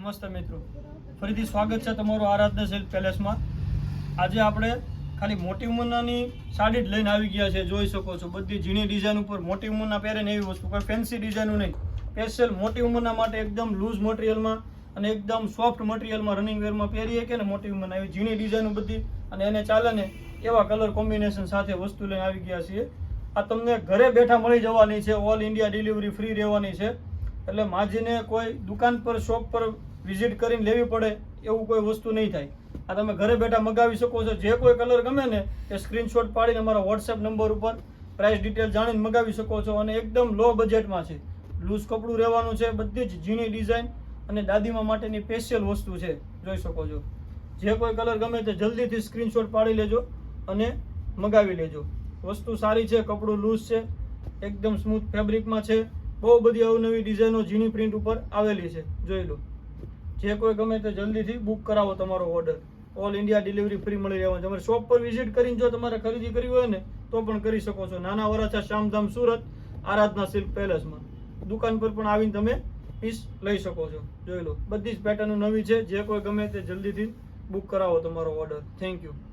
નમસ્તે મિત્રો, ફરીથી સ્વાગત છે તમારું આરાધના સિલ્ક પેલેસમાં। આજે આપણે ખાલી મોટી ઉંમરની સાડી જ લઈને આવી ગયા છે। જોઈ શકો છો બધી ઝીણી ડિઝાઇન ઉપર મોટી ઉંમરના પહેરે ને એવી વસ્તુ, કોઈ ફેન્સી ડિઝાઇનો નહીં, સ્પેશિયલ મોટી ઉંમરના માટે એકદમ લૂઝ મટીરિયલમાં અને એકદમ સોફ્ટ મટીરિયલમાં રનિંગ વેરમાં પહેરીએ કે ને મોટી ઉંમરના એવી ઝીણી ડિઝાઇનો બધી અને એને ચાલે ને એવા કલર કોમ્બિનેશન સાથે વસ્તુ લઈને આવી ગયા છીએ। આ તમને ઘરે બેઠા મળી જવાની છે, ઓલ ઇન્ડિયા ડિલિવરી ફ્રી રહેવાની છે। એટલે માજીને કોઈ દુકાન પર શોપ પર વિઝિટ કરીને લેવી પડે એવું કોઈ વસ્તુ નહીં થાય। આ તમે ઘરે બેઠા મગાવી શકો છો। જે કોઈ કલર ગમે ને એ સ્ક્રીનશોટ પાડીને અમારા વોટ્સએપ નંબર ઉપર પ્રાઇસ ડિટેલ જાણીને મગાવી શકો છો અને એકદમ લો બજેટમાં છે, લૂઝ કપડું રહેવાનું છે, બધી જ ઝીણી ડિઝાઇન અને દાદીમા માટેની સ્પેશિયલ વસ્તુ છે। જોઈ શકો છો જે કોઈ કલર ગમે તે જલ્દીથી સ્ક્રીનશોટ પાડી લેજો અને મગાવી લેજો। વસ્તુ સારી છે, કપડું લૂઝ છે, એકદમ સ્મૂથ ફેબ્રિકમાં છે, બહુ બધી અવનવી ડિઝાઇનો ઝીણી પ્રિન્ટ ઉપર આવેલી છે। જોઈ લો, જે કોઈ ગમે તે જલ્દીથી બુક કરાવો તમારો order. All India delivery free મળી રહેવાનું। તમારે શોપ પર વિઝિટ કરીને જો તમારે ખરીદી કરવી હોય ને તો પણ કરી શકો છો। નાના વરાછા શ્યામધામ સુરત આરાધના સિલ્ક પેલેસમાં દુકાન પર પણ આવીને તમે પીસ લઈ શકો છો। જોઈ લો, બધી જ પેટર્ન નવી છે। જે કોઈ ગમે તે જલ્દીથી બુક કરાવો તમારો ઓર્ડર। Thank you.